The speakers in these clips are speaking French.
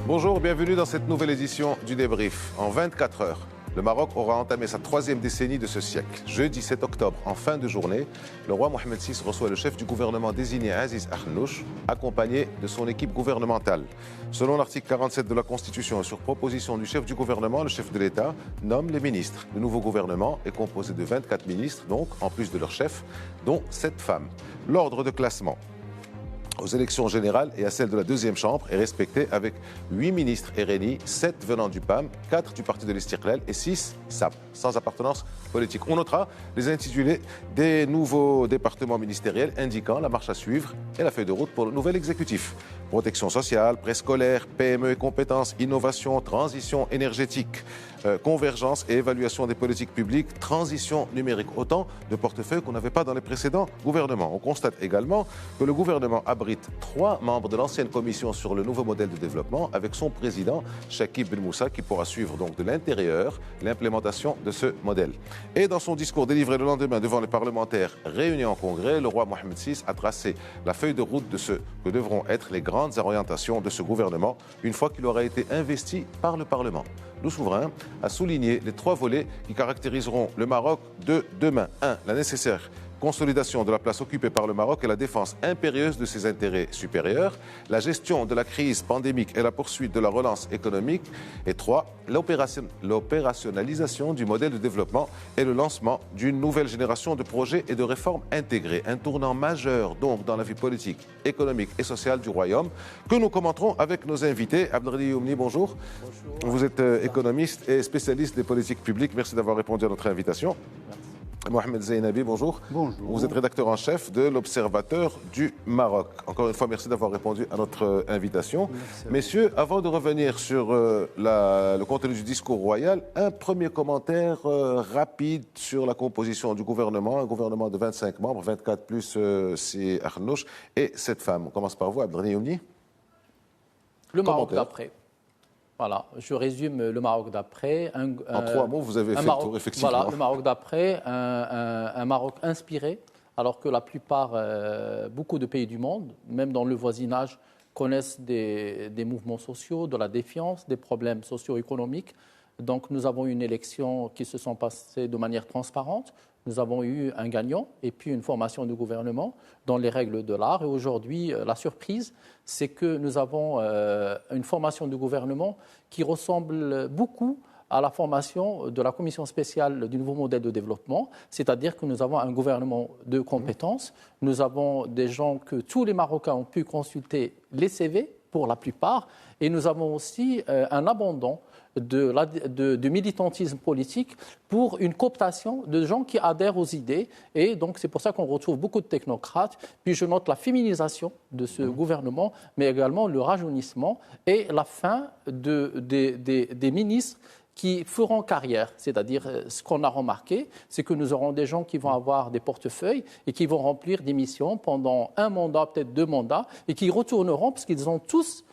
Bonjour, bienvenue dans cette nouvelle édition du débrief. En 24 heures, le Maroc aura entamé sa troisième décennie de ce siècle. Jeudi 7 octobre, en fin de journée, le roi Mohamed VI reçoit le chef du gouvernement désigné Aziz Akhannouch, accompagné de son équipe gouvernementale. Selon l'article 47 de la Constitution et sur proposition du chef du gouvernement, le chef de l'État nomme les ministres. Le nouveau gouvernement est composé de 24 ministres, donc en plus de leur chef, dont 7 femmes. L'ordre de classement aux élections générales et à celle de la deuxième chambre est respecté avec 8 ministres RNI, 7 venant du PAM, 4 du parti de l'Istiqlal et 6 SAP, sans appartenance politique. On notera les intitulés des nouveaux départements ministériels indiquant la marche à suivre et la feuille de route pour le nouvel exécutif. Protection sociale, préscolaire, PME et compétences, innovation, transition énergétique, convergence et évaluation des politiques publiques, transition numérique. Autant de portefeuilles qu'on n'avait pas dans les précédents gouvernements. On constate également que le gouvernement abrite 3 membres de l'ancienne commission sur le nouveau modèle de développement avec son président, Chakib Ben Moussa, qui pourra suivre donc de l'intérieur l'implémentation de ce modèle. Et dans son discours délivré le lendemain devant les parlementaires réunis en congrès, le roi Mohamed VI a tracé la feuille de route de ce que devront être les grandes orientations de ce gouvernement une fois qu'il aura été investi par le Parlement. Le souverain a souligné les 3 volets qui caractériseront le Maroc de demain. 1. La nécessaire consolidation de la place occupée par le Maroc et la défense impérieuse de ses intérêts supérieurs, la gestion de la crise pandémique et la poursuite de la relance économique, et 3. L'opérationnalisation du modèle de développement et le lancement d'une nouvelle génération de projets et de réformes intégrés. Un tournant majeur donc dans la vie politique, économique et sociale du Royaume que nous commenterons avec nos invités. Abdelghani Youmni, bonjour. Bonjour. Vous êtes économiste et spécialiste des politiques publiques. Merci d'avoir répondu à notre invitation. Merci. Mohamed Zainabi, bonjour. Bonjour. Vous êtes rédacteur en chef de l'Observateur du Maroc. Encore une fois, merci d'avoir répondu à notre invitation. Messieurs, avant de revenir sur le contenu du discours royal, un premier commentaire rapide sur la composition du gouvernement. Un gouvernement de 25 membres, 24 plus c'est Akhannouch et 7 femmes. On commence par vous, Abdelghani Youmni. Le Maroc d'après. Voilà, je résume le Maroc d'après. En 3 mots, vous avez fait le tour, effectivement. Voilà, le Maroc d'après, un Maroc inspiré, alors que la plupart, beaucoup de pays du monde, même dans le voisinage, connaissent des mouvements sociaux, de la défiance, des problèmes socio-économiques. Donc nous avons eu une élection qui se sont passées de manière transparente. Nous avons eu un gagnant et puis une formation du gouvernement dans les règles de l'art. Et aujourd'hui, la surprise, c'est que nous avons une formation du gouvernement qui ressemble beaucoup à la formation de la commission spéciale du nouveau modèle de développement, c'est-à-dire que nous avons un gouvernement de compétences, nous avons des gens que tous les Marocains ont pu consulter les CV pour la plupart, et nous avons aussi un abandon de militantisme politique pour une cooptation de gens qui adhèrent aux idées. Et donc, c'est pour ça qu'on retrouve beaucoup de technocrates. Puis, je note la féminisation de ce gouvernement, mais également le rajeunissement et la fin des ministres qui feront carrière. C'est-à-dire, ce qu'on a remarqué, c'est que nous aurons des gens qui vont avoir des portefeuilles et qui vont remplir des missions pendant 1 mandat, peut-être 2 mandats, et qui retourneront parce qu'ils ont tous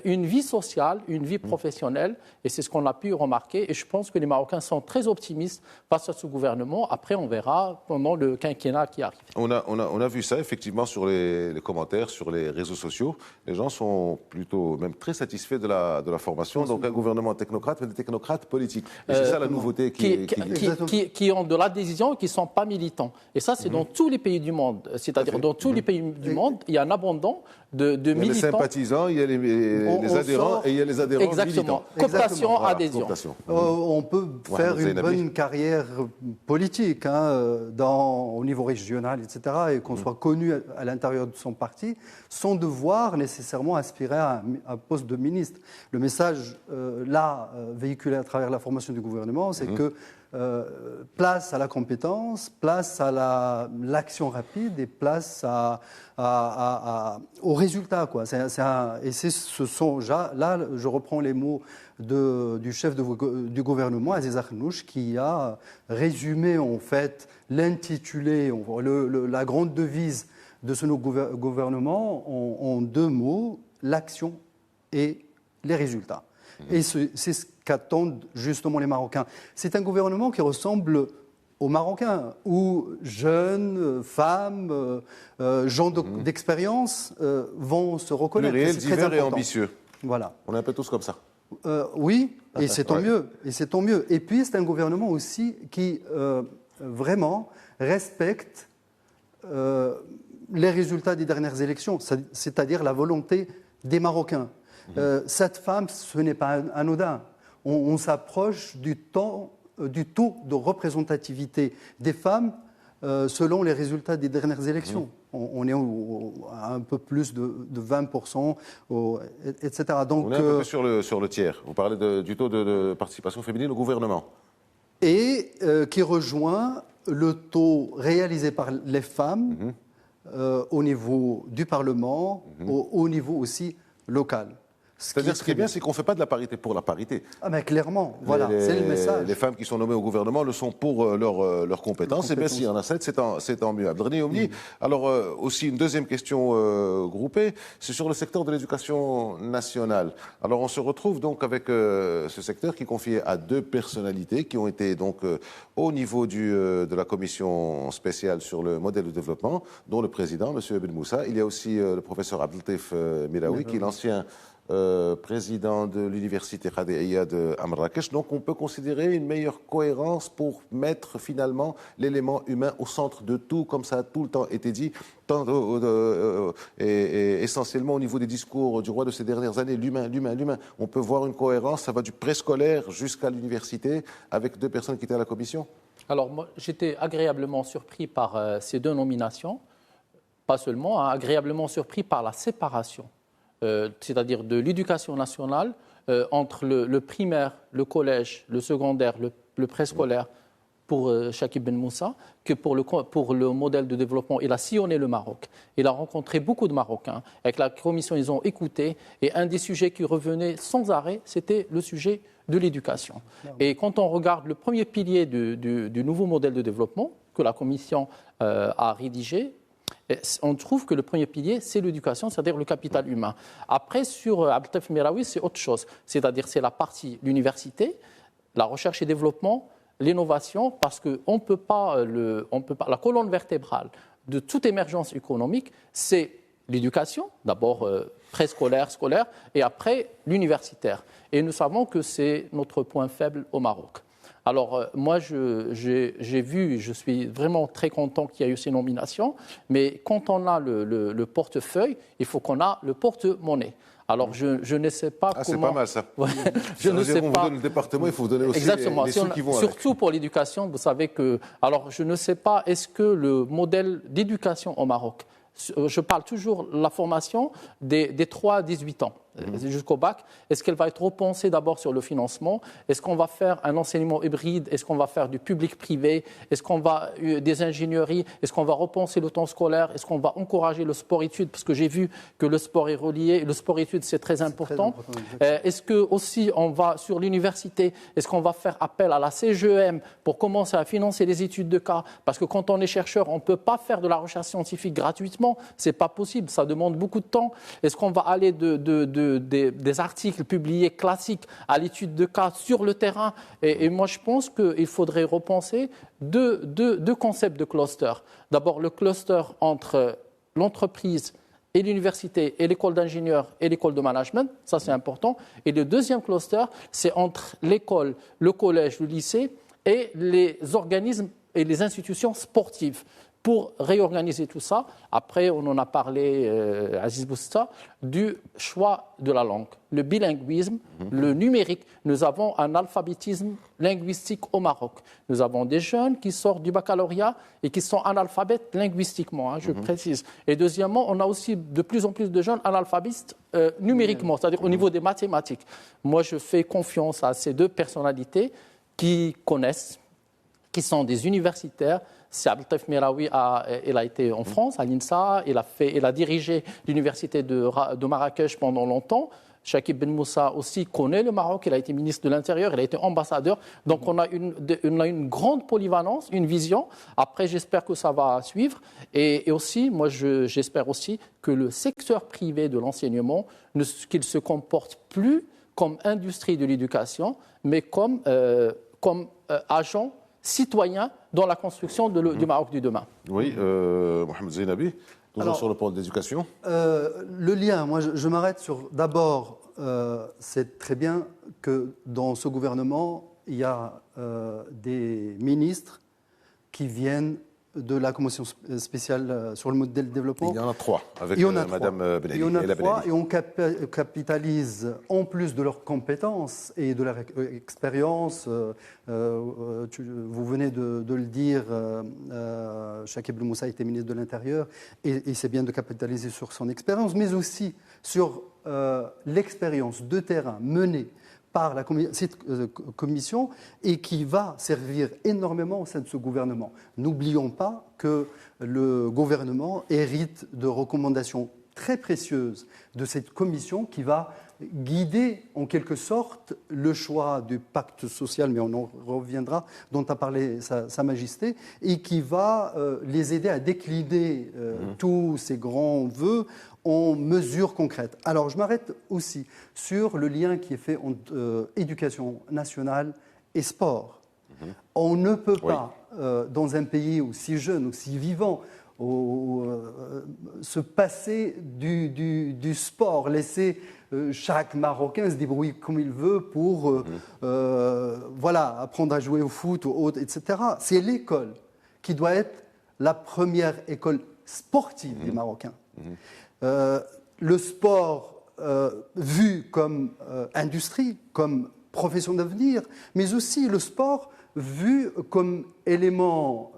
une vie sociale, une vie professionnelle, et c'est ce qu'on a pu remarquer. Et je pense que les Marocains sont très optimistes face à ce gouvernement. Après, on verra pendant le quinquennat qui arrive. On a vu ça, effectivement, sur les commentaires, sur les réseaux sociaux. Les gens sont plutôt, même très satisfaits de la formation. Donc, un gouvernement technocrate, mais des technocrates politiques. Et c'est ça la nouveauté qui ont de la décision et qui ne sont pas militants. Et ça, c'est dans tous les pays du monde. C'est-à-dire, dans tous les pays du monde, il y a un abandon de militants. Il y a les sympathisants, il y a les adhérents et il y a les adhérents militants. Cooptation, voilà, adhésion. On peut faire une bonne carrière politique au niveau régional, etc., et qu'on soit connu à l'intérieur de son parti, sans devoir nécessairement aspirer à un poste de ministre. Le message, véhiculé à travers la formation du gouvernement, c'est que place à la compétence, place à l'action rapide et place au résultat, quoi. Là, je reprends les mots du chef du gouvernement, Aziz Akhannouch, qui a résumé en fait l'intitulé, la grande devise de ce gouvernement en 2 mots, l'action et les résultats. Et c'est ce qu'attendent justement les Marocains. C'est un gouvernement qui ressemble aux Marocains, où jeunes, femmes, gens d'expérience vont se reconnaître. Pluriel, divers et ambitieux. Voilà. On est un peu tous comme ça. Oui, et c'est tant Ouais. mieux. Et c'est tant mieux. Et puis, c'est un gouvernement aussi qui vraiment respecte les résultats des dernières élections, c'est-à-dire la volonté des Marocains. Cette femme, ce n'est pas anodin. On s'approche du taux de représentativité des femmes selon les résultats des dernières élections. On est à un peu plus de 20%, etc. Donc, On est un peu plus sur le tiers. Vous parlez du taux de participation féminine au gouvernement. Et qui rejoint le taux réalisé par les femmes au niveau du Parlement, au niveau aussi local. C'est-à-dire, ce qui est bien, c'est qu'on ne fait pas de la parité pour la parité. Ah ben clairement, voilà, c'est le message. Les femmes qui sont nommées au gouvernement le sont pour leurs compétences. Et bien, s'il y en a 7, c'est tant mieux. Abdelghani Omni, alors aussi une deuxième question groupée, c'est sur le secteur de l'éducation nationale. Alors, on se retrouve donc avec ce secteur qui est confié à deux personnalités qui ont été donc au niveau de la commission spéciale sur le modèle de développement, dont le président, M. Ben Moussa. Il y a aussi le professeur Abdeltif Miraoui, qui est l'ancien président de l'université Khadéia de Marrakech. Donc on peut considérer une meilleure cohérence pour mettre finalement l'élément humain au centre de tout, comme ça a tout le temps été dit, tant, et essentiellement au niveau des discours du roi de ces dernières années, l'humain. On peut voir une cohérence, ça va du préscolaire jusqu'à l'université, avec deux personnes qui étaient à la commission. Alors moi, j'étais agréablement surpris par ces deux nominations, pas seulement, agréablement surpris par la séparation. C'est-à-dire de l'éducation nationale entre le primaire, le collège, le secondaire, le préscolaire pour Chakib Ben Moussa, que pour le modèle de développement. Il a sillonné le Maroc. Il a rencontré beaucoup de Marocains. Avec la commission, ils ont écouté. Et un des sujets qui revenait sans arrêt, c'était le sujet de l'éducation. Et quand on regarde le premier pilier du nouveau modèle de développement que la commission a rédigé, on trouve que le premier pilier, c'est l'éducation, c'est-à-dire le capital humain. Après, sur Abdeltif Miraoui, c'est autre chose. C'est-à-dire c'est la partie l'université, la recherche et développement, l'innovation, parce qu'on ne peut pas, la colonne vertébrale de toute émergence économique, c'est l'éducation, d'abord préscolaire, scolaire, et après l'universitaire. Et nous savons que c'est notre point faible au Maroc. Alors, moi, j'ai vu, je suis vraiment très content qu'il y ait eu ces nominations, mais quand on a le portefeuille, il faut qu'on a le porte-monnaie. Alors, je ne sais pas comment... C'est pas mal, ça. Ouais, je ne sais on pas. vous donne le département, il faut vous donner aussi Exactement. les sous qui vont surtout avec. pour l'éducation, vous savez que... Alors, je ne sais pas, est-ce que le modèle d'éducation au Maroc, je parle toujours de la formation des 3 à 18 ans, jusqu'au bac. Est-ce qu'elle va être repensée d'abord sur le financement? Est-ce qu'on va faire un enseignement hybride? Est-ce qu'on va faire du public-privé? Est-ce qu'on va des ingénieries? Est-ce qu'on va repenser le temps scolaire? Est-ce qu'on va encourager le sport-études? Parce que j'ai vu que le sport est relié. Le sport-études, c'est très important. Est-ce que aussi on va sur l'université? Est-ce qu'on va faire appel à la CGEM pour commencer à financer les études de cas? Parce que quand on est chercheur, on ne peut pas faire de la recherche scientifique gratuitement. C'est pas possible. Ça demande beaucoup de temps. Est-ce qu'on va aller des articles publiés classiques à l'étude de cas sur le terrain? Et moi, je pense qu'il faudrait repenser deux concepts de cluster. D'abord, le cluster entre l'entreprise et l'université et l'école d'ingénieurs et l'école de management, ça c'est important. Et le deuxième cluster, c'est entre l'école, le collège, le lycée et les organismes et les institutions sportives. Pour réorganiser tout ça, après, on en a parlé, Aziz Bousta, du choix de la langue, le bilinguisme, le numérique. Nous avons un alphabétisme linguistique au Maroc. Nous avons des jeunes qui sortent du baccalauréat et qui sont analphabètes linguistiquement, je précise. Et deuxièmement, on a aussi de plus en plus de jeunes analphabètes numériquement, c'est-à-dire au niveau des mathématiques. Moi, je fais confiance à ces deux personnalités qui connaissent, qui sont des universitaires. C'est Abdeltif Miraoui, il a été en France, à l'INSA, il a dirigé l'université de Marrakech pendant longtemps. Chakib Ben Moussa aussi connaît le Maroc, il a été ministre de l'Intérieur, il a été ambassadeur. Donc on a une grande polyvalence, une vision. Après, j'espère que ça va suivre. Et aussi, moi, j'espère aussi que le secteur privé de l'enseignement, qu'il se comporte plus comme industrie de l'éducation, mais comme agent citoyen dans la construction du Maroc du demain. Oui, Mohamed Zeinabi, toujours sur le point de l'éducation. Le lien, moi je m'arrête sur d'abord c'est très bien que dans ce gouvernement, il y a des ministres qui viennent de la commission spéciale sur le modèle de développement. Il y en a 3 avec Madame Belali. Il y en a 3 et on capitalise en plus de leurs compétences et de leur expérience. Vous venez de le dire, Chakib El Moussa était ministre de l'Intérieur et c'est bien de capitaliser sur son expérience, mais aussi sur l'expérience de terrain menée par cette commission et qui va servir énormément au sein de ce gouvernement. N'oublions pas que le gouvernement hérite de recommandations très précieuses de cette commission qui va guider en quelque sorte le choix du pacte social, mais on en reviendra, dont a parlé Sa Majesté, et qui va les aider à décliner tous ces grands vœux en mesures concrètes. Alors, je m'arrête aussi sur le lien qui est fait entre éducation nationale et sport. On ne peut pas, dans un pays aussi jeune, aussi vivant, se passer du sport, laisser chaque Marocain se débrouiller comme il veut pour apprendre à jouer au foot, etc. C'est l'école qui doit être la première école sportive des Marocains. Le sport vu comme industrie, comme profession d'avenir, mais aussi le sport vu comme élément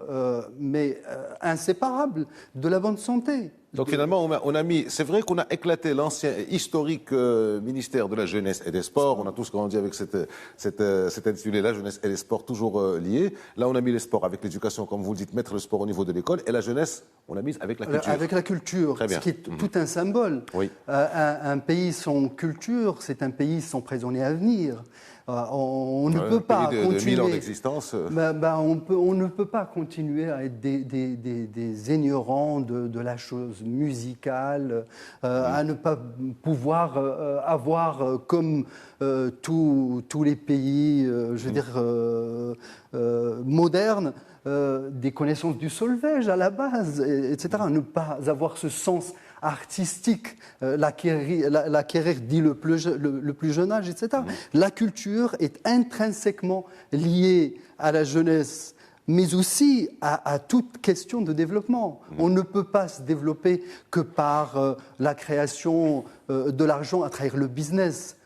inséparable de la bonne santé. Donc finalement, on a mis. C'est vrai qu'on a éclaté l'ancien historique ministère de la Jeunesse et des Sports. On a tous grandi avec cet intitulé, la jeunesse et les sports, toujours liés. Là, on a mis les sports avec l'éducation, comme vous le dites, mettre le sport au niveau de l'école, et la jeunesse, on l'a mise avec la culture. Avec la culture, ce qui est tout un symbole. Oui. Un pays sans culture, c'est un pays sans présent et avenir. On ne peut pas continuer. De 1000 ans d'existence. On ne peut pas continuer à être des ignorants de la chose musicale, à ne pas pouvoir avoir comme tous les pays, modernes, des connaissances du solfège à la base, etc. Ne pas avoir ce sens artistique, l'acquérir dès le plus jeune âge, etc. La culture est intrinsèquement liée à la jeunesse, mais aussi à toute question de développement. On ne peut pas se développer que par la création de l'argent à travers le business.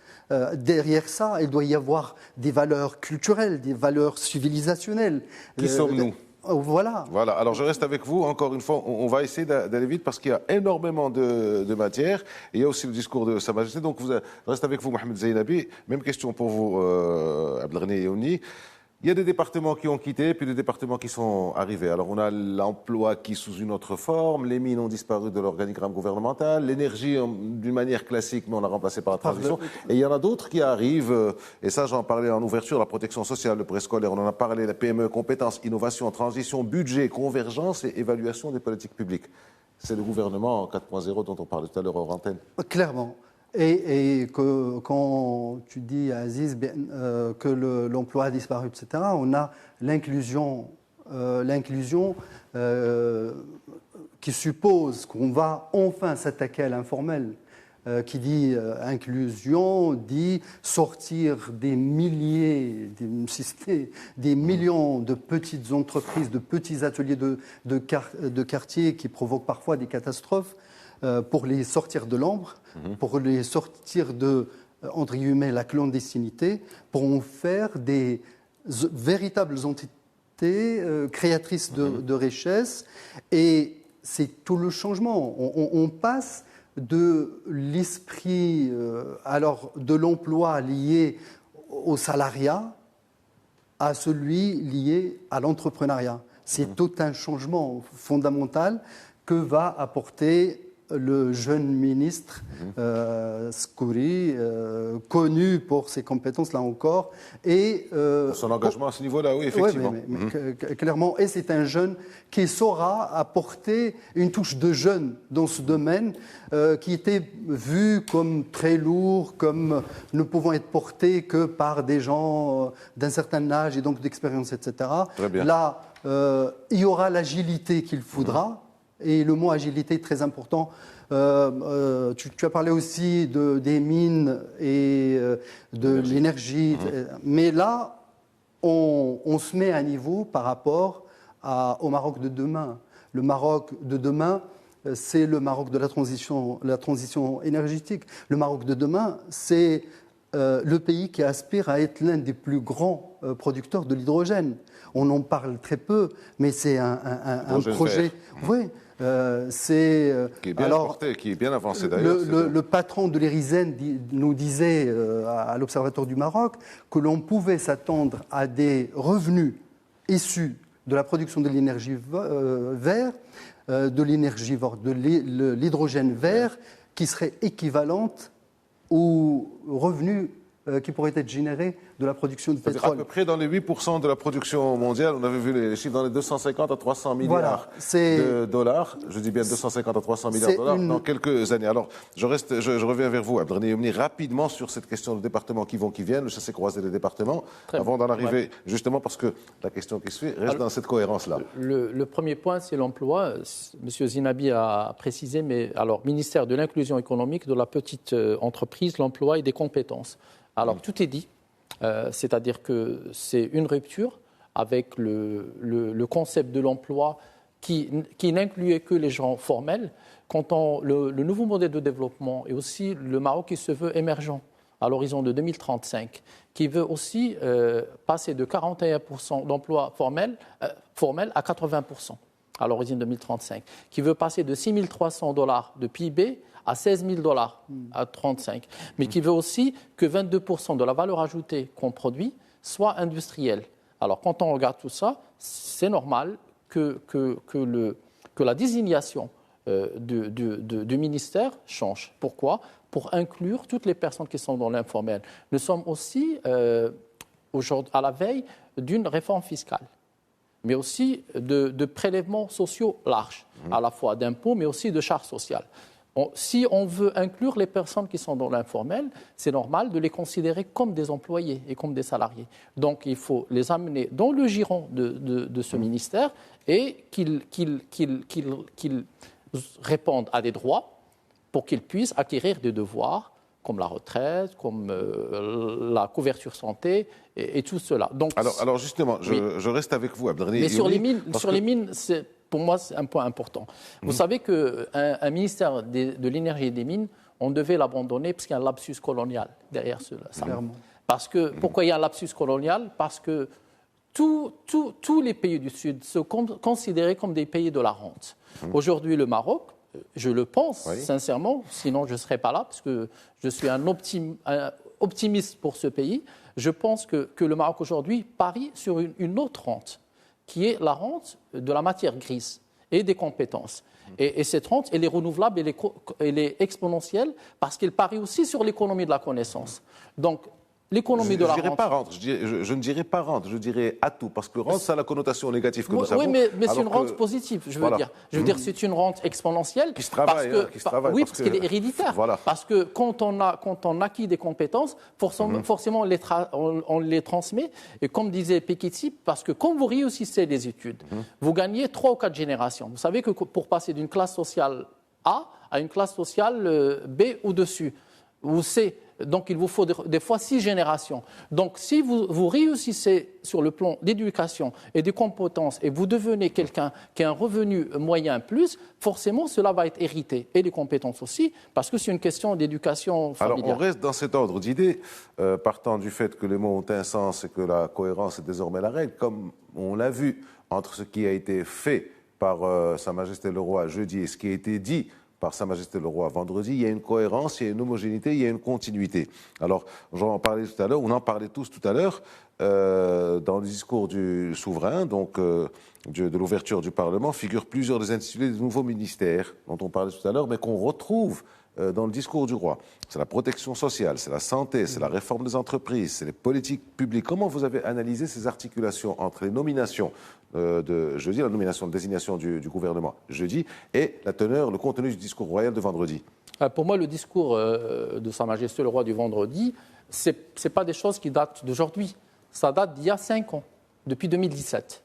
Derrière ça, il doit y avoir des valeurs culturelles, des valeurs civilisationnelles. Qui sommes-nous ? Voilà. Alors je reste avec vous. Encore une fois, on va essayer d'aller vite parce qu'il y a énormément de matière. Et il y a aussi le discours de Sa Majesté. Donc je reste avec vous, Mohamed Zainabi. Même question pour vous, Abdelghani Youni. Il y a des départements qui ont quitté, puis des départements qui sont arrivés. Alors on a l'emploi qui sous une autre forme, les mines ont disparu de l'organigramme gouvernemental, l'énergie d'une manière classique, mais on l'a remplacée par la transition. Et il y en a d'autres qui arrivent, et ça j'en parlais en ouverture, la protection sociale, le préscolaire, on en a parlé, la PME, compétences, innovation, transition, budget, convergence et évaluation des politiques publiques. C'est le gouvernement 4.0 dont on parlait tout à l'heure hors antenne. Clairement. Et quand tu dis, Aziz, que l'emploi a disparu, etc., on a l'inclusion qui suppose qu'on va enfin s'attaquer à l'informel. Qui dit inclusion, dit sortir des milliers, des millions de petites entreprises, de petits ateliers de quartier qui provoquent parfois des catastrophes, pour les sortir de l'ombre, pour les sortir de, entre guillemets, la clandestinité, pour en faire des véritables entités créatrices de richesses. Et c'est tout le changement. On passe de l'esprit, de l'emploi lié au salariat à celui lié à l'entrepreneuriat. C'est tout un changement fondamental que va apporter le jeune ministre Skouri, connu pour ses compétences là encore, et son engagement à ce niveau-là, oui, effectivement. Clairement, et c'est un jeune qui saura apporter une touche de jeune dans ce domaine, qui était vu comme très lourd, comme ne pouvant être porté que par des gens d'un certain âge et donc d'expérience, etc. Là, il y aura l'agilité qu'il faudra. Et le mot agilité est très important Tu as parlé aussi des mines et de l'énergie. Mais là, on se met à niveau par rapport au Maroc de demain. Le Maroc de demain, c'est le Maroc de la transition énergétique. Le Maroc de demain, c'est le pays qui aspire à être l'un des plus grands producteurs de l'hydrogène. On en parle très peu, mais c'est un projet. Oui. Qui est bien porté, qui est bien avancé d'ailleurs. Le patron de l'Erizen nous disait à l'Observatoire du Maroc que l'on pouvait s'attendre à des revenus issus de la production de l'énergie verte, de l'hydrogène vert, qui serait équivalente aux revenus qui pourraient être générés de la production de pétrole. À peu près dans les 8% de la production mondiale, on avait vu les chiffres dans les 250 à 300 milliards de dollars. Je dis bien 250 à 300 milliards de dollars dans quelques années. Alors, je reviens vers vous, Abdelghani Yomni, rapidement sur cette question de départements qui vont, qui viennent, le chassé-croisé des départements, avant d'en arriver, justement parce que la question qui se fait reste dans cette cohérence-là. Le premier point, c'est l'emploi. Monsieur Zinabi a précisé, mais alors, ministère de l'inclusion économique, de la petite entreprise, l'emploi et des compétences. Alors, tout est dit. C'est-à-dire que c'est une rupture avec le concept de l'emploi qui n'incluait que les gens formels. Quand le nouveau modèle de développement et aussi le Maroc qui se veut émergent à l'horizon de 2035, qui veut aussi passer de 41% d'emplois formels à 80% à l'horizon 2035, qui veut passer de $6 300 de PIB à $16 000 à 35, mais qui veut aussi que 22% de la valeur ajoutée qu'on produit soit industrielle. Alors, quand on regarde tout ça, c'est normal que la désignation du ministère change. Pourquoi ? Pour inclure toutes les personnes qui sont dans l'informel. Nous sommes aussi aujourd'hui à la veille d'une réforme fiscale, mais aussi de prélèvements sociaux larges, à la fois d'impôts, mais aussi de charges sociales. Si on veut inclure les personnes qui sont dans l'informel, c'est normal de les considérer comme des employés et comme des salariés. Donc, il faut les amener dans le giron de ce ministère et qu'ils répondent à des droits pour qu'ils puissent acquérir des devoirs comme la retraite, comme la couverture santé et tout cela. Donc, alors justement, je reste avec vous, Abdelghani. Mais sur les mines, pour moi, c'est un point important. Vous savez qu'un ministère de l'énergie et des mines, on devait l'abandonner parce qu'il y a un lapsus colonial derrière cela. Parce que, pourquoi il y a un lapsus colonial ? Parce que tous les pays du Sud sont considérés comme des pays de la rente. Aujourd'hui, le Maroc, je le pense sincèrement, sinon je ne serais pas là, parce que je suis un optimiste pour ce pays. Je pense que le Maroc aujourd'hui parie sur une autre rente, qui est la rente de la matière grise et des compétences. Et cette rente, elle est renouvelable, elle est exponentielle, parce qu'elle parie aussi sur l'économie de la connaissance. Donc, l'économie de la rente. Je ne dirais pas rente, je dirais atout, parce que rente, ça a la connotation négative que nous savons. Oui, mais c'est une rente positive, je veux dire. Je veux dire, c'est une rente exponentielle. Qui se travaille. Oui, parce qu'elle est héréditaire. Voilà. Parce que quand on acquit des compétences, forcément, on les transmet. Et comme disait Piketty, parce que quand vous réussissez les études, vous gagnez 3 ou 4 générations. Vous savez que pour passer d'une classe sociale A à une classe sociale B ou dessus, ou C, donc il vous faut des fois 6 générations. Donc si vous réussissez sur le plan d'éducation et des compétences et vous devenez quelqu'un qui a un revenu moyen plus, forcément cela va être hérité. Et les compétences aussi, parce que c'est une question d'éducation familiale. Alors on reste dans cet ordre d'idées, partant du fait que les mots ont un sens et que la cohérence est désormais la règle, comme on l'a vu entre ce qui a été fait par Sa Majesté le Roi jeudi et ce qui a été dit par Sa Majesté le Roi vendredi, il y a une cohérence, il y a une homogénéité, il y a une continuité. Alors, j'en parlais tout à l'heure, on en parlait tous tout à l'heure, dans le discours du souverain, donc de l'ouverture du Parlement, figurent plusieurs des intitulés des nouveaux ministères dont on parlait tout à l'heure, mais qu'on retrouve dans le discours du roi. C'est la protection sociale, c'est la santé, c'est la réforme des entreprises, c'est les politiques publiques. Comment vous avez analysé ces articulations entre les nominations de jeudi, la nomination de désignation du gouvernement jeudi, et la teneur, le contenu du discours royal de vendredi? Pour moi, le discours de Sa Majesté le Roi du vendredi, ce n'est pas des choses qui datent d'aujourd'hui. Ça date d'il y a 5 ans, depuis 2017.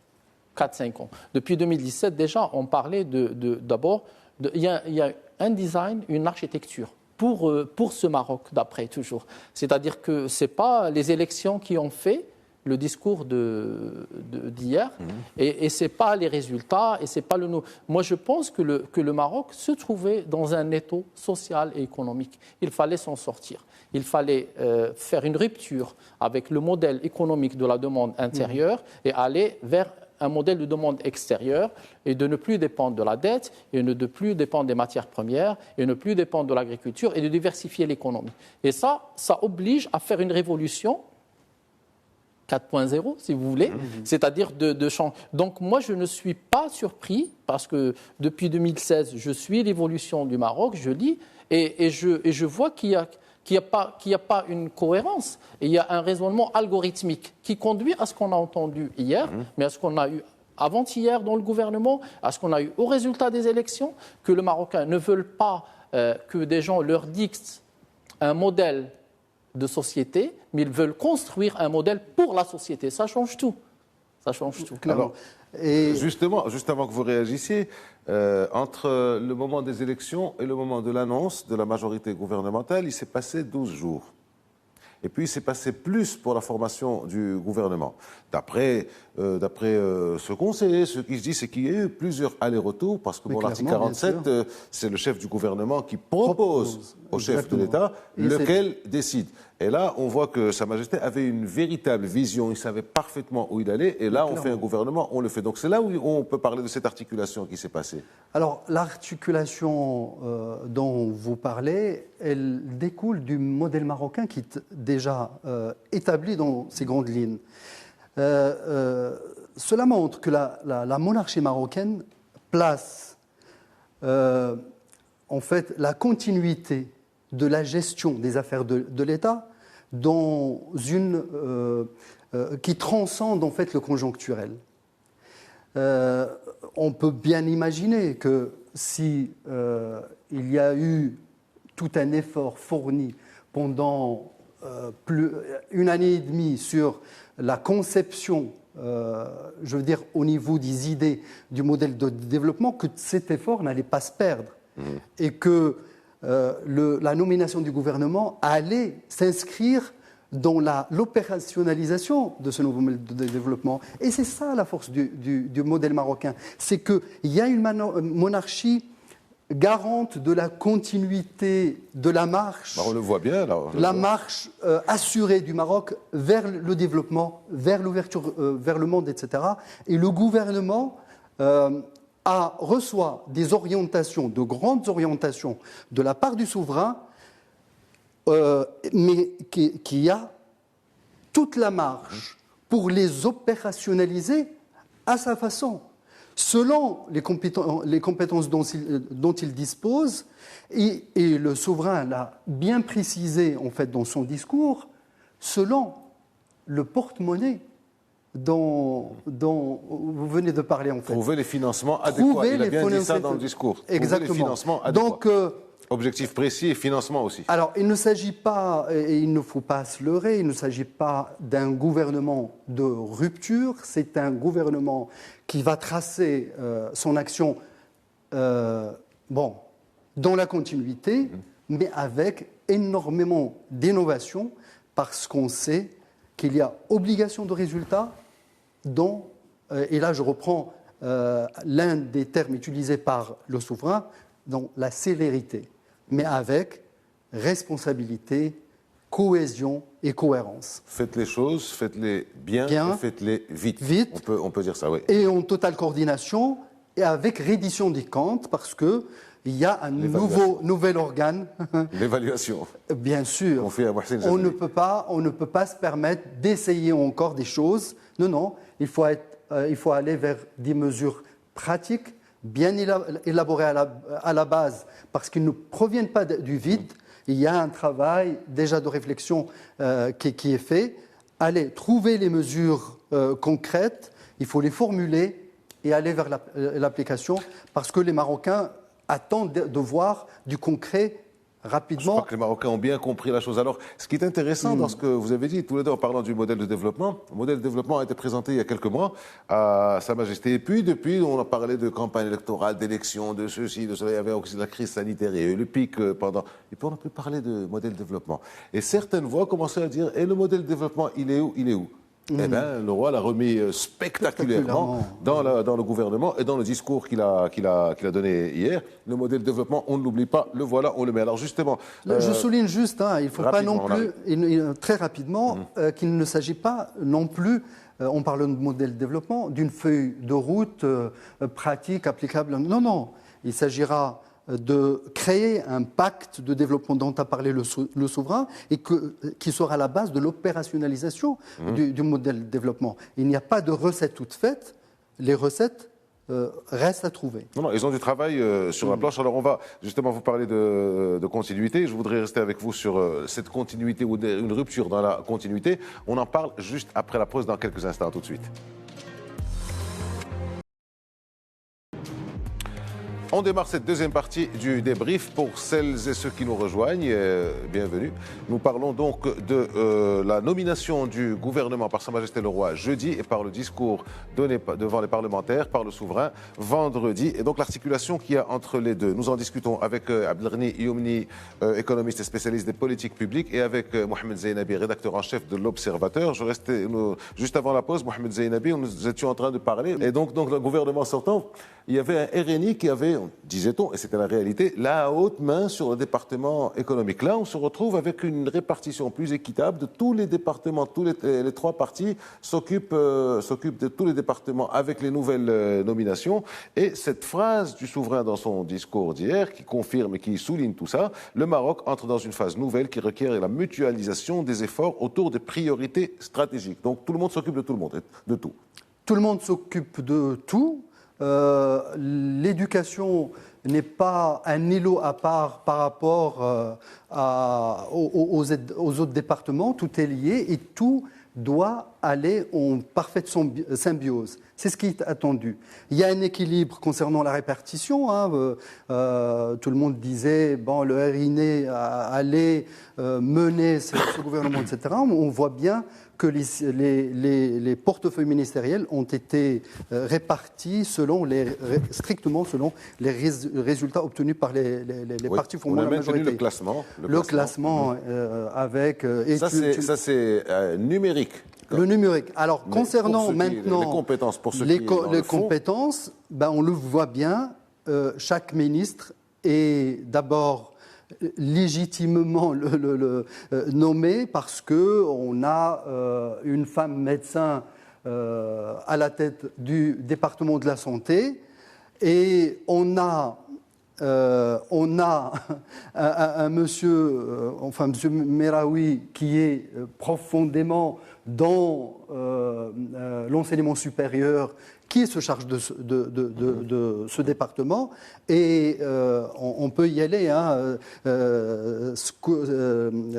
4-5 ans. Depuis 2017, déjà, on parlait d'abord il y a un design, une architecture pour ce Maroc d'après toujours. C'est-à-dire que ce n'est pas les élections qui ont fait le discours d'hier et ce n'est pas les résultats et c'est pas le... Moi, je pense que le Maroc se trouvait dans un étau social et économique. Il fallait s'en sortir. Il fallait faire une rupture avec le modèle économique de la demande intérieure et aller vers un modèle de demande extérieure et de ne plus dépendre de la dette et de ne plus dépendre des matières premières et ne plus dépendre de l'agriculture et de diversifier l'économie. Et ça oblige à faire une révolution 4.0, si vous voulez, c'est-à-dire de changer. Donc moi, je ne suis pas surpris parce que depuis 2016, je suis l'évolution du Maroc, je lis et je vois qu'il n'y a pas une cohérence. Et il y a un raisonnement algorithmique qui conduit à ce qu'on a entendu hier, mais à ce qu'on a eu avant-hier dans le gouvernement, à ce qu'on a eu au résultat des élections, que les Marocains ne veulent pas que des gens leur dictent un modèle de société, mais ils veulent construire un modèle pour la société. Ça change tout. Ça change tout. Alors, justement, juste avant que vous réagissiez, entre le moment des élections et le moment de l'annonce de la majorité gouvernementale, il s'est passé 12 jours. Et puis, il s'est passé plus pour la formation du gouvernement. D'après ce qu'on sait, ce qui se dit, c'est qu'il y a eu plusieurs allers-retours, parce que l'article 47, c'est le chef du gouvernement qui propose au chef de l'État lequel décide. Et là, on voit que Sa Majesté avait une véritable vision, il savait parfaitement où il allait, et là, on fait un gouvernement, on le fait. Donc c'est là où on peut parler de cette articulation qui s'est passée. Alors, l'articulation dont vous parlez, elle découle du modèle marocain qui est déjà établi dans ses grandes lignes. Cela montre que la monarchie marocaine place en fait la continuité de la gestion des affaires de l'État dans qui transcende en fait le conjoncturel. On peut bien imaginer que si il y a eu tout un effort fourni pendant une année et demie sur la conception, je veux dire au niveau des idées du modèle de développement, que cet effort n'allait pas se perdre et que la nomination du gouvernement allait s'inscrire dans l'opérationnalisation de ce nouveau modèle de développement. Et c'est ça la force du modèle marocain, c'est qu'il y a une monarchie garante de la continuité de la marche, on le voit bien, là, la marche assurée du Maroc vers le développement, vers l'ouverture vers le monde, etc. Et le gouvernement reçoit des orientations, de grandes orientations de la part du souverain, mais qui a toute la marge pour les opérationnaliser à sa façon, selon les compétences dont il dispose, et le souverain l'a bien précisé en fait dans son discours, selon le porte-monnaie dont vous venez de parler en fait. Trouver les financements adéquats. Il a bien dit ça dans le discours. Exactement. Trouver les financements adéquats. Donc, objectif précis et financement aussi. Alors, il ne s'agit pas, et il ne faut pas se leurrer, il ne s'agit pas d'un gouvernement de rupture, c'est un gouvernement qui va tracer son action dans la continuité, mais avec énormément d'innovation, parce qu'on sait qu'il y a obligation de résultat et là je reprends l'un des termes utilisés par le souverain, dans la célérité, mais avec responsabilité, cohésion et cohérence. Faites les choses, faites-les bien. Et faites-les vite. On peut dire ça, oui. Et en totale coordination et avec reddition des comptes, parce qu'il y a un nouvel organe. L'évaluation. Bien sûr. On ne peut pas se permettre d'essayer encore des choses. Non, il faut aller vers des mesures pratiques, bien élaborées à la base, parce qu'ils ne proviennent pas du vide. Il y a un travail déjà de réflexion qui est fait. Allez, trouver les mesures concrètes, il faut les formuler et aller vers l'application, parce que les Marocains attendent de voir du concret rapidement. Je crois que les Marocains ont bien compris la chose. Alors, ce qui est intéressant dans ce que vous avez dit, tous les deux en parlant du modèle de développement, le modèle de développement a été présenté il y a quelques mois à Sa Majesté. Et puis, depuis, on a parlé de campagne électorale, d'élections, de ceci, de cela. Il y avait aussi la crise sanitaire, il y a eu le pic pendant. Et puis, on a pu parler de modèle de développement. Et certaines voix commençaient à dire, et le modèle de développement, il est où? Il est où? Eh bien, le roi l'a remis spectaculairement dans le gouvernement et dans le discours qu'il a donné hier. Le modèle de développement, on ne l'oublie pas, le voilà, on le met. Alors justement... Je souligne juste, il ne faut pas non plus, très rapidement, qu'il ne s'agit pas non plus, on parle de modèle de développement, d'une feuille de route pratique, applicable. Non, non, il s'agira de créer un pacte de développement dont a parlé le souverain et qui sera la base de l'opérationnalisation du modèle de développement. Il n'y a pas de recettes toutes faites, les recettes restent à trouver. Non, ils ont du travail sur la planche. Alors on va justement vous parler de continuité. Je voudrais rester avec vous sur cette continuité ou une rupture dans la continuité. On en parle juste après la pause dans quelques instants. Tout de suite. On démarre cette deuxième partie du débrief pour celles et ceux qui nous rejoignent. Bienvenue. Nous parlons donc de la nomination du gouvernement par Sa Majesté le Roi jeudi et par le discours donné devant les parlementaires par le souverain vendredi. Et donc l'articulation qu'il y a entre les deux. Nous en discutons avec Abdelghani Youmni, économiste et spécialiste des politiques publiques, et avec Mohamed Zeinabi, rédacteur en chef de l'Observateur. Juste avant la pause, Mohamed Zeinabi, nous étions en train de parler. Et donc le gouvernement sortant, il y avait un RNI qui avait, disait-on, et c'était la réalité, la haute main sur le département économique. Là, on se retrouve avec une répartition plus équitable de tous les départements. Les trois partis s'occupent de tous les départements avec les nouvelles nominations. Et cette phrase du souverain dans son discours d'hier, qui confirme et qui souligne tout ça, le Maroc entre dans une phase nouvelle qui requiert la mutualisation des efforts autour des priorités stratégiques. Donc tout le monde s'occupe de tout le monde, de tout. Tout le monde s'occupe de tout. L'éducation n'est pas un îlot à part par rapport aux autres départements, tout est lié et tout doit aller en parfaite symbiose. C'est ce qui est attendu. Il y a un équilibre concernant la répartition. Tout le monde disait le RINE allait mener ce gouvernement, etc. On voit bien que les portefeuilles ministériels ont été répartis strictement selon les résultats obtenus par les partis formant la majorité. On a maintenu le classement. Le classement avec... Ça, c'est numérique. Le numérique. Alors, concernant maintenant les compétences, pour ceux les compétences, on le voit bien, chaque ministre est d'abord légitimement nommé parce qu'on a une femme médecin à la tête du département de la santé et on a un monsieur, monsieur Meraoui, qui est profondément dans l'enseignement supérieur, qui se charge de ce département, et on peut y aller,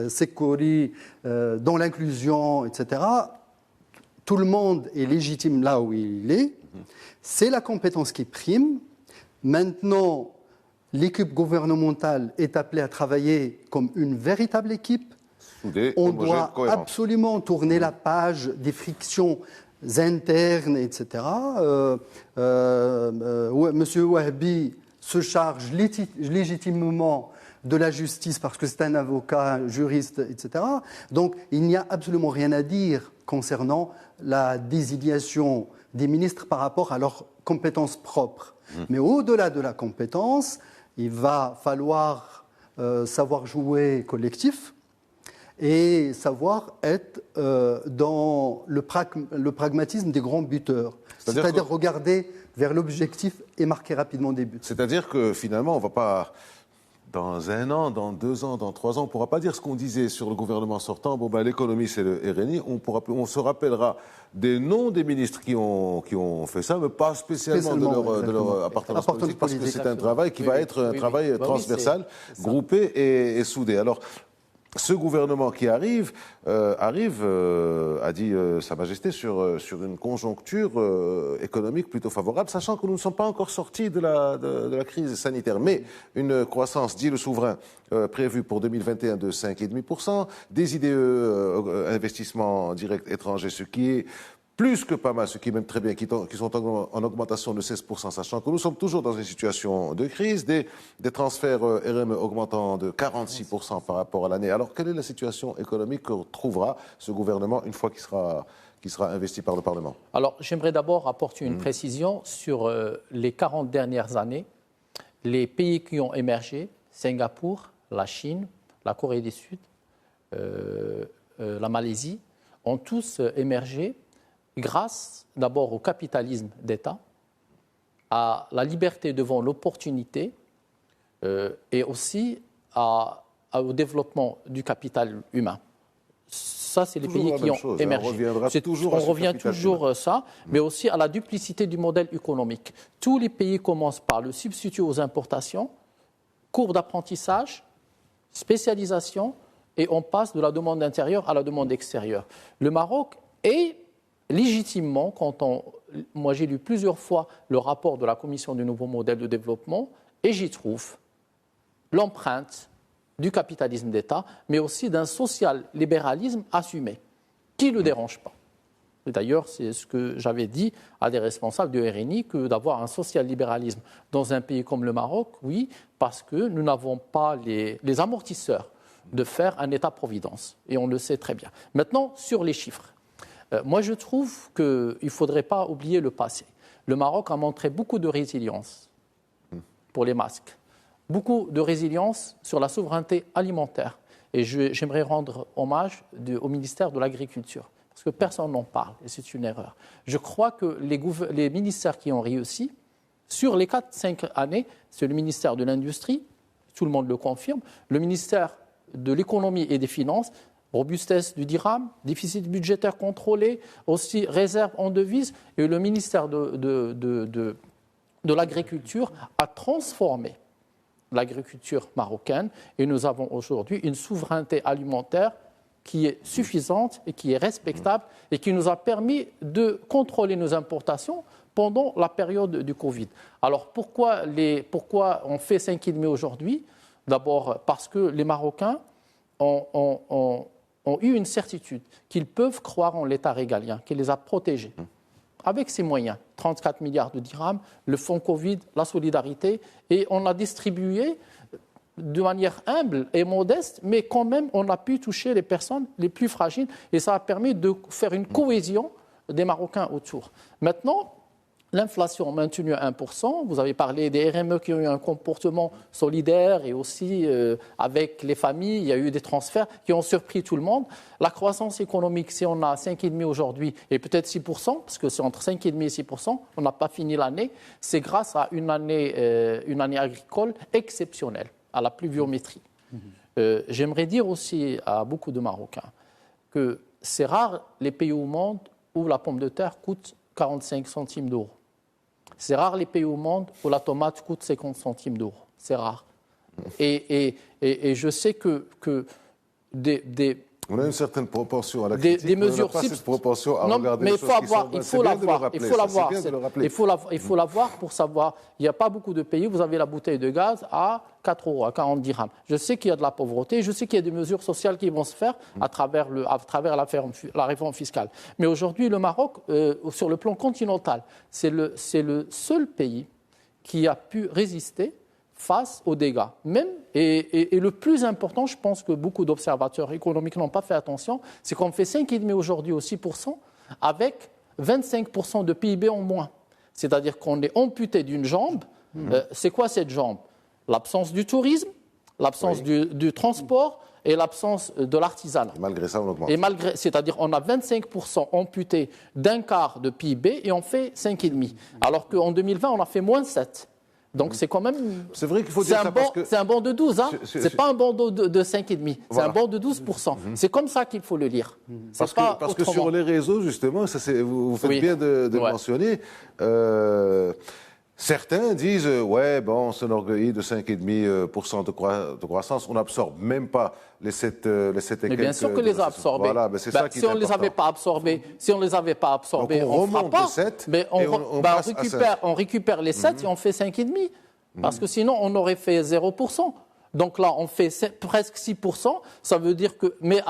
Sekori, dans l'inclusion, etc. Tout le monde est légitime là où il est. C'est la compétence qui prime. Maintenant, l'équipe gouvernementale est appelée à travailler comme une véritable équipe. On doit absolument tourner la page des frictions internes, etc. Monsieur Wahbi se charge légitimement de la justice parce que c'est un avocat, un juriste, etc. Donc, il n'y a absolument rien à dire concernant la désignation des ministres par rapport à leurs compétences propres. Mais au-delà de la compétence, il va falloir savoir jouer collectif et savoir être dans le pragmatisme des grands buteurs. C'est-à-dire regarder vers l'objectif et marquer rapidement des buts. C'est-à-dire que finalement, on ne va pas, dans 1 an, dans 2 ans, dans 3 ans, on ne pourra pas dire ce qu'on disait sur le gouvernement sortant. L'économie, c'est le RNI. On se rappellera des noms des ministres qui ont fait ça, mais pas spécialement de leur appartenance politique, parce que c'est un travail qui va être un travail transversal, groupé et soudé. Alors, ce gouvernement qui arrive, a dit Sa Majesté, sur une conjoncture économique plutôt favorable, sachant que nous ne sommes pas encore sortis de la crise sanitaire. Mais une croissance, dit le souverain, prévue pour 2021 de 5,5%, des IDE, investissements directs étrangers, ce qui est plus que pas mal, ce qui est même très bien, qui sont en augmentation de 16%, sachant que nous sommes toujours dans une situation de crise, des transferts RME augmentant de 46% par rapport à l'année. Alors, quelle est la situation économique que trouvera ce gouvernement une fois qu'il sera investi par le Parlement? Alors, j'aimerais d'abord apporter une précision sur les 40 dernières années. Les pays qui ont émergé, Singapour, la Chine, la Corée du Sud, la Malaisie, ont tous émergé grâce d'abord au capitalisme d'État, à la liberté devant l'opportunité et aussi au développement du capital humain. Ça, c'est les pays qui ont émergé. On revient toujours à ça, mais aussi à la duplicité du modèle économique. Tous les pays commencent par le substitut aux importations, cours d'apprentissage, spécialisation, et on passe de la demande intérieure à la demande extérieure. Le Maroc est légitimement, moi j'ai lu plusieurs fois le rapport de la Commission du nouveau modèle de développement et j'y trouve l'empreinte du capitalisme d'État, mais aussi d'un social-libéralisme assumé, qui ne le dérange pas. Et d'ailleurs, c'est ce que j'avais dit à des responsables du RNI, que d'avoir un social-libéralisme dans un pays comme le Maroc, oui, parce que nous n'avons pas les amortisseurs de faire un État-providence, et on le sait très bien. Maintenant, sur les chiffres. Moi, je trouve qu'il ne faudrait pas oublier le passé. Le Maroc a montré beaucoup de résilience pour les masques, beaucoup de résilience sur la souveraineté alimentaire. Et j'aimerais rendre hommage au ministère de l'Agriculture, parce que personne n'en parle, et c'est une erreur. Je crois que les ministères qui ont réussi, sur les 4-5 années, c'est le ministère de l'Industrie, tout le monde le confirme, le ministère de l'Économie et des Finances, robustesse du dirham, déficit budgétaire contrôlé, aussi réserve en devises, et le ministère de l'Agriculture a transformé l'agriculture marocaine, et nous avons aujourd'hui une souveraineté alimentaire qui est suffisante et qui est respectable et qui nous a permis de contrôler nos importations pendant la période du Covid. Alors pourquoi on fait 5,5 aujourd'hui? D'abord parce que les Marocains ont eu une certitude qu'ils peuvent croire en l'État régalien, qui les a protégés. Avec ses moyens, 34 milliards de dirhams, le fonds Covid, la solidarité, et on l'a distribué de manière humble et modeste, mais quand même, on a pu toucher les personnes les plus fragiles, et ça a permis de faire une cohésion des Marocains autour. Maintenant, l'inflation maintenue à 1%, vous avez parlé des RME qui ont eu un comportement solidaire et aussi avec les familles, il y a eu des transferts qui ont surpris tout le monde. La croissance économique, si on a 5,5 aujourd'hui et peut-être 6%, parce que c'est entre 5,5 et 6%, on n'a pas fini l'année, c'est grâce à une année agricole exceptionnelle, à la pluviométrie. J'aimerais dire aussi à beaucoup de Marocains que c'est rare les pays au monde où la pomme de terre coûte 45 centimes d'euros. C'est rare les pays au monde où la tomate coûte 50 centimes d'euros. C'est rare. Et je sais que on a une certaine proportion à la critique, des mesures, on n'a pas cette proportion à regarder les choses qui sont... Il faut l'avoir pour savoir. Il n'y a pas beaucoup de pays où vous avez la bouteille de gaz à 4 euros, à 40 dirhams. Je sais qu'il y a de la pauvreté, je sais qu'il y a des mesures sociales qui vont se faire à travers la réforme fiscale. Mais aujourd'hui, le Maroc, sur le plan continental, c'est le seul pays qui a pu résister face aux dégâts. Et le plus important, je pense que beaucoup d'observateurs économiques n'ont pas fait attention, c'est qu'on fait 5,5 aujourd'hui au 6%, avec 25% de PIB en moins. C'est-à-dire qu'on est amputé d'une jambe. C'est quoi cette jambe? L'absence du tourisme, l'absence du transport et l'absence de l'artisanat. Et malgré ça, on augmente. C'est-à-dire qu'on a 25% amputé d'un quart de PIB et on fait 5,5. Alors qu'en 2020, on a fait moins 7. Donc c'est quand même... C'est vrai qu'il faut dire ça parce que... C'est un bond de 12, hein. C'est pas un bond de 5,5. C'est un bond de 12%. C'est comme ça qu'il faut le lire. Parce que sur les réseaux, justement, ça vous faites bien de mentionner, Certains disent, ouais, bon, on s'enorgueillit de 5,5% de croissance, on n'absorbe même pas les 7 et Mais bien sûr que les a absorbés. Voilà, mais c'est ça qui est si on ne les avait pas absorbés, on ne fera pas. Mais on récupère les 7 et on fait 5,5. Parce que sinon, on aurait fait 0%. Donc là, on fait presque 6%. Ça veut dire que, mais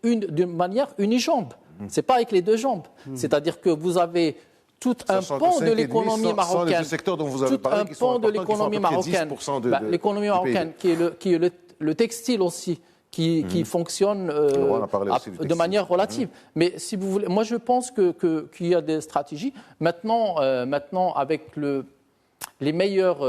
d'une manière unijambe. C'est pas avec les deux jambes. C'est-à-dire que vous avez tout un pan de l'économie marocaine. L'économie marocaine, qui est le textile aussi, qui fonctionne de manière relative. Mais si vous voulez, moi je pense qu'il y a des stratégies. Maintenant avec les meilleurs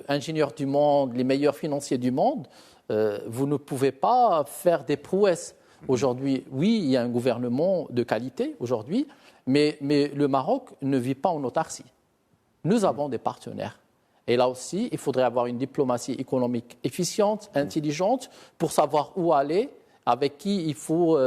ingénieurs du monde, les meilleurs financiers du monde, vous ne pouvez pas faire des prouesses. Aujourd'hui, oui, il y a un gouvernement de qualité aujourd'hui, mais le Maroc ne vit pas en autarcie. Nous avons des partenaires. Et là aussi, il faudrait avoir une diplomatie économique efficiente, intelligente, pour savoir où aller, avec qui il faut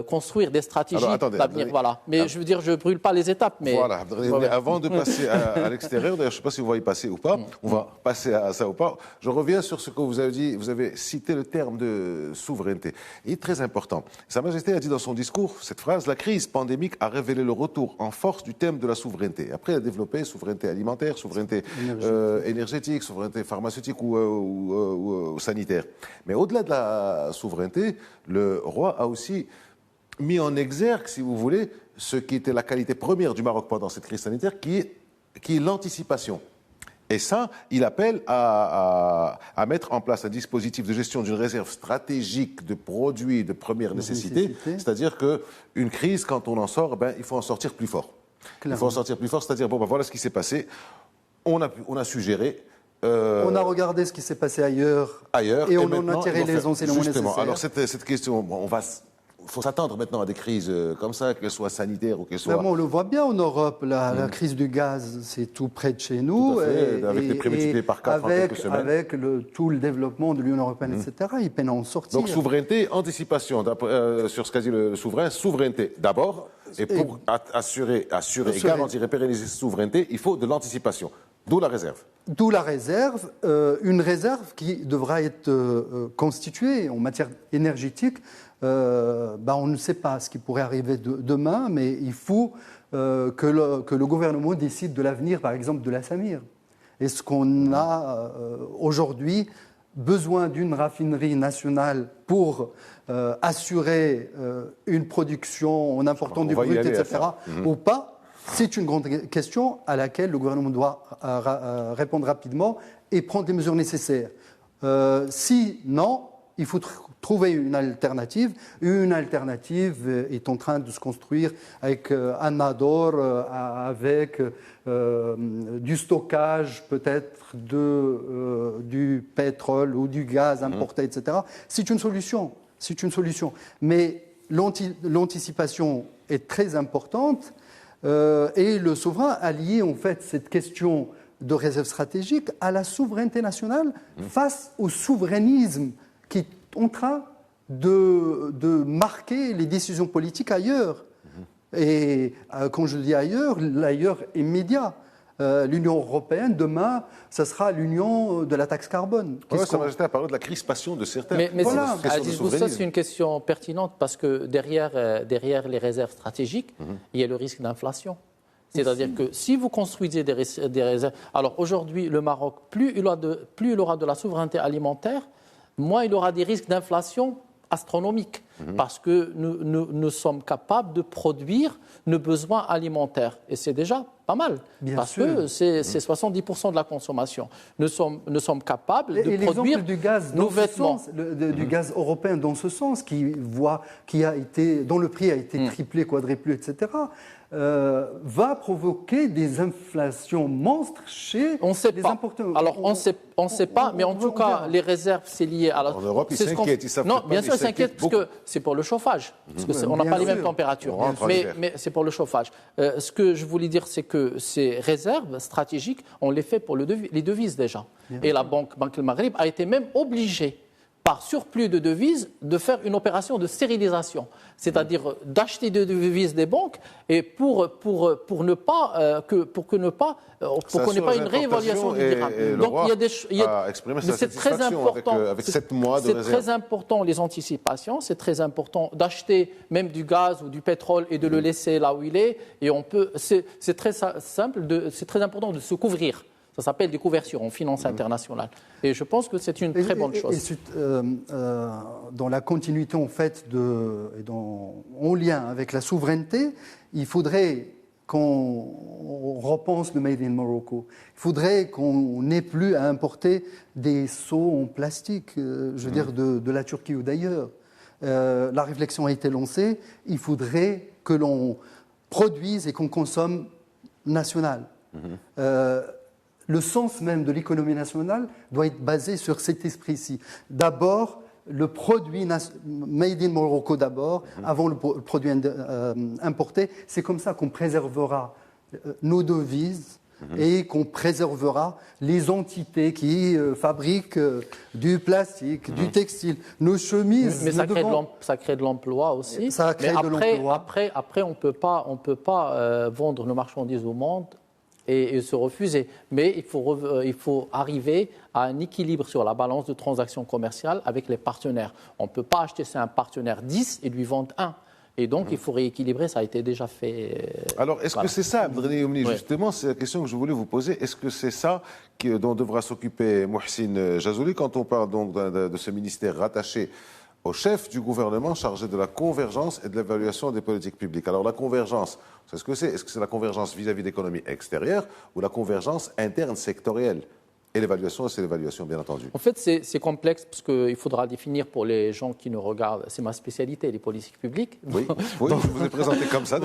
construire des stratégies d'avenir. Voilà. Mais je veux dire, je ne brûle pas les étapes. Mais voilà. Avant de passer à l'extérieur, d'ailleurs, je ne sais pas si vous voyez passer ou pas, on va passer à ça ou pas. Je reviens sur ce que vous avez dit. Vous avez cité le terme de souveraineté. Il est très important. Sa Majesté a dit dans son discours cette phrase: la crise pandémique a révélé le retour en force du thème de la souveraineté. Après, elle a développé souveraineté alimentaire, souveraineté énergétique, souveraineté pharmaceutique ou sanitaire. Mais au-delà de la souveraineté, le roi a aussi mis en exergue, si vous voulez, ce qui était la qualité première du Maroc pendant cette crise sanitaire, qui est l'anticipation. Et ça, il appelle à mettre en place un dispositif de gestion d'une réserve stratégique de produits de première nécessité. C'est-à-dire qu'une crise, quand on en sort, il faut en sortir plus fort. Clairement. Il faut en sortir plus fort, c'est-à-dire, voilà ce qui s'est passé. On a su gérer. On a regardé ce qui s'est passé ailleurs et on en a tiré les enseignements nécessaires. Alors cette question, il faut s'attendre maintenant à des crises comme ça, qu'elles soient sanitaires ou qu'elles soient... On le voit bien en Europe, la crise du gaz, c'est tout près de chez nous. Tout à fait, avec des prix multipliés par 4 en quelques semaines. Avec tout le développement de l'Union européenne, etc., ils peinent à en sortir. Donc souveraineté, anticipation, sur ce qu'a dit le souverain, souveraineté d'abord, et pour assurer et garantir et pérenniser cette souveraineté, il faut de l'anticipation. D'où la réserve. D'où la réserve, une réserve qui devra être constituée en matière énergétique. On ne sait pas ce qui pourrait arriver demain, mais il faut que le gouvernement décide de l'avenir, par exemple, de la Samir. Est-ce qu'on a aujourd'hui besoin d'une raffinerie nationale pour assurer une production en important du brut, etc., ou pas? C'est une grande question à laquelle le gouvernement doit répondre rapidement et prendre les mesures nécessaires. Si non, il faut trouver une alternative. Une alternative est en train de se construire avec Anador, avec du stockage peut-être du pétrole ou du gaz importé, etc. C'est une solution. Mais l'anticipation est très importante. Et le souverain a lié en fait cette question de réserve stratégique à la souveraineté nationale face au souverainisme qui est en train de marquer les décisions politiques ailleurs. Et quand je dis ailleurs, l'ailleurs immédiat. L'Union européenne, demain, ça sera l'union de la taxe carbone. Sa Majesté a parlé de la crispation de certains. Mais voilà. Ça, c'est une question pertinente parce que derrière les réserves stratégiques, il y a le risque d'inflation. C'est-à-dire que si vous construisez des réserves... Alors aujourd'hui, le Maroc, plus il aura de la souveraineté alimentaire, moins il aura des risques d'inflation astronomiques. Parce que nous sommes capables de produire nos besoins alimentaires. Et c'est déjà pas mal. Parce que c'est 70% de la consommation. Nous sommes capables de produire nos vêtements. Du gaz européen dans ce sens, dont le prix a été triplé, quadruplé, etc., va provoquer des inflations monstres chez les importateurs. Alors, on ne sait pas, mais en tout cas, les réserves, c'est lié à la... En Europe, ils s'inquiètent. Non, bien sûr, ils s'inquiètent parce que c'est pour le chauffage. Parce qu'on n'a pas les mêmes températures. Mais c'est pour le chauffage. Ce que je voulais dire, c'est que ces réserves stratégiques, on les fait pour les devises déjà. Et la Banque El Maghreb a été même obligée par surplus de devises, de faire une opération de stérilisation, c'est-à-dire d'acheter des devises des banques et pour ne pas qu'on n'ait pas une réévaluation du dirham. Donc il y a exprimé sa satisfaction avec 7 mois de réserve. C'est très important les anticipations, c'est très important d'acheter même du gaz ou du pétrole et de le laisser là où il est. Et c'est très simple, c'est très important de se couvrir. Ça s'appelle des couvertures en finance internationale. Et je pense que c'est une très bonne chose. Dans la continuité, en fait, en lien avec la souveraineté, il faudrait qu'on repense le Made in Morocco. Il faudrait qu'on n'ait plus à importer des seaux en plastique, je veux dire, de la Turquie ou d'ailleurs. La réflexion a été lancée. Il faudrait que l'on produise et qu'on consomme national. Le sens même de l'économie nationale doit être basé sur cet esprit-ci. D'abord, le produit made in Morocco d'abord, avant le produit importé. C'est comme ça qu'on préservera nos devises et qu'on préservera les entités qui fabriquent du plastique, du textile, nos chemises. Mais ça crée de l'emploi aussi. Ça crée de l'emploi. Après, on peut pas vendre nos marchandises au monde et se refuser. Mais il faut arriver à un équilibre sur la balance de transactions commerciales avec les partenaires. On ne peut pas acheter c'est un partenaire 10 et lui vendre 1. Et donc, il faut rééquilibrer, ça a été déjà fait. Alors, est-ce que c'est ça, Abdelghani Oumni, justement, c'est la question que je voulais vous poser. Est-ce que c'est ça dont devra s'occuper Mohsin Jazouli quand on parle donc de ce ministère rattaché au chef du gouvernement chargé de la convergence et de l'évaluation des politiques publiques? Alors, la convergence, c'est ce que c'est. Est-ce que c'est la convergence vis-à-vis de l'économie extérieure ou la convergence interne sectorielle? Et l'évaluation, c'est l'évaluation, bien entendu. En fait, c'est complexe parce qu'il faudra définir pour les gens qui nous regardent. C'est ma spécialité, les politiques publiques. Oui, donc, je vous ai présenté comme ça.